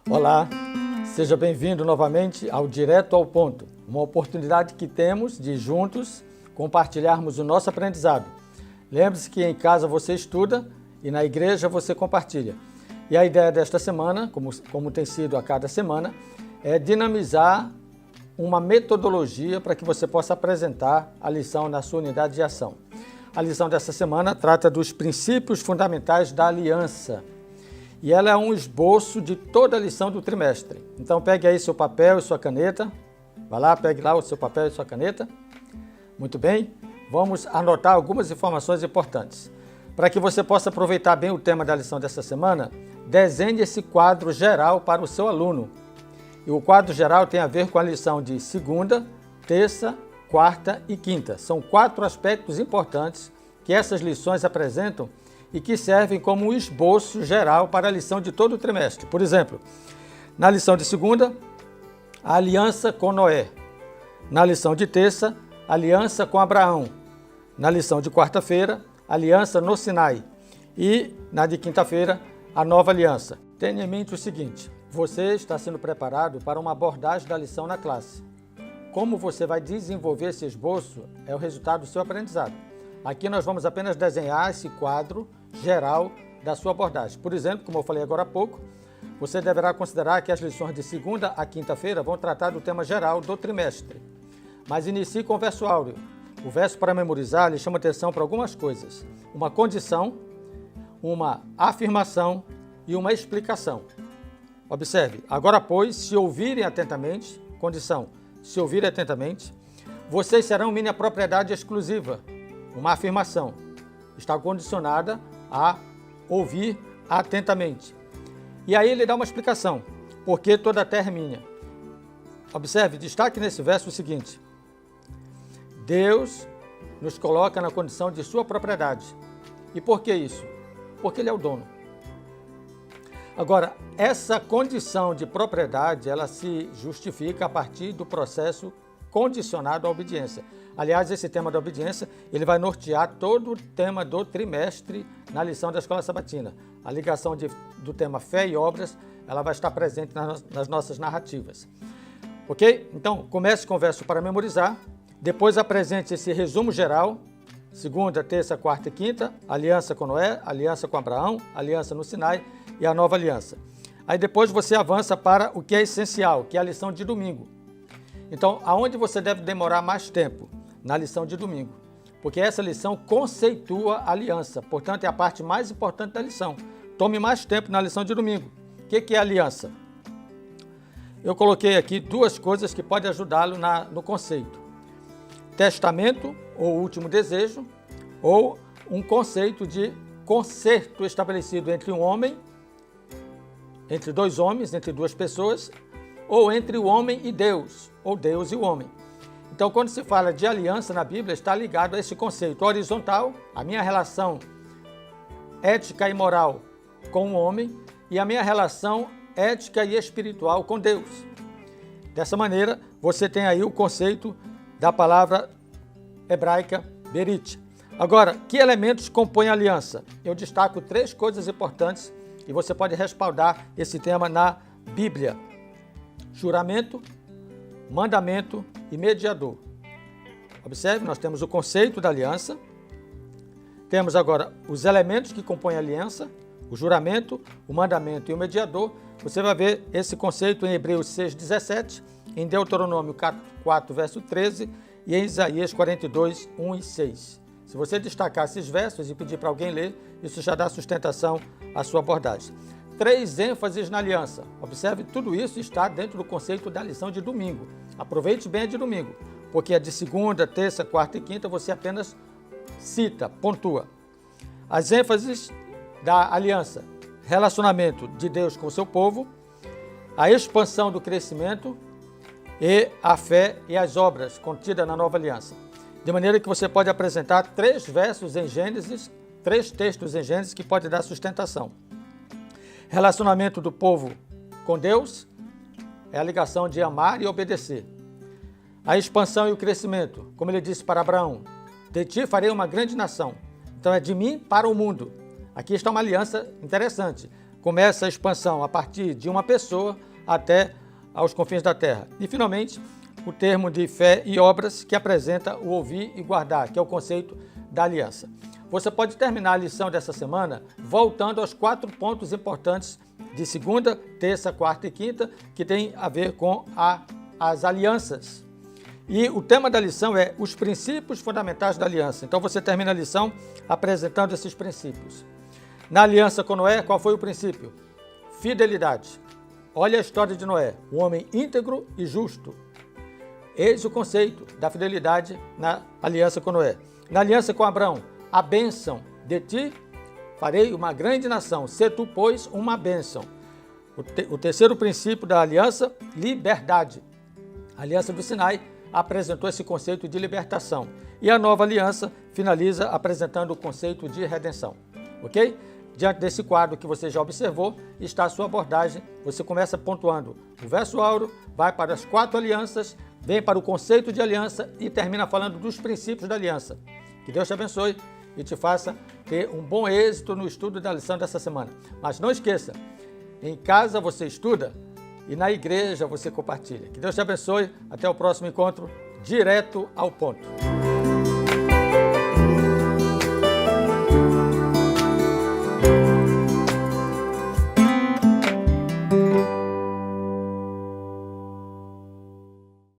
Olá, seja bem-vindo novamente ao Direto ao Ponto, uma oportunidade que temos de juntos compartilharmos o nosso aprendizado. Lembre-se que em casa você estuda e na igreja você compartilha. E a ideia desta semana, como tem sido a cada semana, é dinamizar uma metodologia para que você possa apresentar a lição na sua unidade de ação. A lição dessa semana trata dos princípios fundamentais da aliança. E ela é um esboço de toda a lição do trimestre. Então pegue aí seu papel e sua caneta. Vai lá, pegue lá o seu papel e sua caneta. Muito bem, vamos anotar algumas informações importantes. Para que você possa aproveitar bem o tema da lição dessa semana, desenhe esse quadro geral para o seu aluno. E o quadro geral tem a ver com a lição de segunda, terça, quarta e quinta. São 4 aspectos importantes que essas lições apresentam e que servem como um esboço geral para a lição de todo o trimestre. Por exemplo, na lição de segunda, a aliança com Noé. Na lição de terça, a aliança com Abraão. Na lição de quarta-feira, a aliança no Sinai. E na de quinta-feira, a nova aliança. Tenha em mente o seguinte: você está sendo preparado para uma abordagem da lição na classe. Como você vai desenvolver esse esboço é o resultado do seu aprendizado. Aqui nós vamos apenas desenhar esse quadro geral da sua abordagem. Por exemplo, como eu falei agora há pouco, você deverá considerar que as lições de segunda a quinta-feira vão tratar do tema geral do trimestre. Mas inicie com o verso áureo. O verso para memorizar lhe chama atenção para algumas coisas: uma condição, uma afirmação e uma explicação. Observe, agora pois, se ouvirem atentamente, condição, se ouvirem atentamente, vocês serão minha propriedade exclusiva. Uma afirmação, está condicionada a ouvir atentamente. E aí ele dá uma explicação, porque toda a terra é minha. Observe, destaque nesse verso o seguinte: Deus nos coloca na condição de sua propriedade. E por que isso? Porque Ele é o dono. Agora, essa condição de propriedade, ela se justifica a partir do processo condicionado à obediência. Aliás, esse tema da obediência, ele vai nortear todo o tema do trimestre na lição da Escola Sabatina. A ligação do tema fé e obras, ela vai estar presente nas nossas narrativas. Ok? Então, comece com o verso para memorizar, depois apresente esse resumo geral, segunda, terça, quarta e quinta, aliança com Noé, aliança com Abraão, aliança no Sinai e a nova aliança. Aí depois você avança para o que é essencial, que é a lição de domingo. Então, aonde você deve demorar mais tempo? Na lição de domingo, porque essa lição conceitua a aliança, portanto é a parte mais importante da lição. Tome mais tempo na lição de domingo. O que é aliança? Eu coloquei aqui 2 coisas que podem ajudá-lo no conceito: testamento ou último desejo, ou um conceito de concerto estabelecido entre um homem, entre 2 homens, entre 2 pessoas, ou entre o homem e Deus, ou Deus e o homem. Então, quando se fala de aliança na Bíblia, está ligado a esse conceito horizontal, a minha relação ética e moral com o homem e a minha relação ética e espiritual com Deus. Dessa maneira, você tem aí o conceito da palavra hebraica berit. Agora, que elementos compõem a aliança? Eu destaco 3 coisas importantes e você pode respaldar esse tema na Bíblia: juramento, mandamento e mediador. Observe, nós temos o conceito da aliança, temos agora os elementos que compõem a aliança, o juramento, o mandamento e o mediador. Você vai ver esse conceito em Hebreus 6:17, em Deuteronômio 4, verso 13 e em Isaías 42, 1 e 6. Se você destacar esses versos e pedir para alguém ler, isso já dá sustentação à sua abordagem. 3 ênfases na aliança. Observe, tudo isso está dentro do conceito da lição de domingo. Aproveite bem a de domingo, porque a de segunda, terça, quarta e quinta você apenas cita, pontua. As ênfases da aliança: relacionamento de Deus com o seu povo, a expansão do crescimento e a fé e as obras contidas na nova aliança. De maneira que você pode apresentar 3 versos em Gênesis, 3 textos em Gênesis que podem dar sustentação. Relacionamento do povo com Deus é a ligação de amar e obedecer. A expansão e o crescimento, como ele disse para Abraão, De ti farei uma grande nação. Então é de mim para o mundo. Aqui está uma aliança interessante. Começa a expansão a partir de uma pessoa até aos confins da terra. E, finalmente, o termo de fé e obras que apresenta o ouvir e guardar, que é o conceito da aliança. Você pode terminar a lição dessa semana voltando aos 4 pontos importantes de segunda, terça, quarta e quinta, que tem a ver com as alianças. E o tema da lição é os princípios fundamentais da aliança. Então você termina a lição apresentando esses princípios. Na aliança com Noé, qual foi o princípio? Fidelidade. Olha a história de Noé, um homem íntegro e justo. Eis o conceito da fidelidade na aliança com Noé. Na aliança com Abraão, a bênção. De ti farei uma grande nação, se tu, pois, uma bênção. O terceiro princípio da aliança, liberdade. A aliança do Sinai apresentou esse conceito de libertação. E a nova aliança finaliza apresentando o conceito de redenção. Ok? Diante desse quadro que você já observou, está a sua abordagem. Você começa pontuando o verso áureo, vai para as 4 alianças, vem para o conceito de aliança e termina falando dos princípios da aliança. Que Deus te abençoe e te faça ter um bom êxito no estudo da lição dessa semana. Mas não esqueça, em casa você estuda e na igreja você compartilha. Que Deus te abençoe. Até o próximo encontro, direto ao ponto.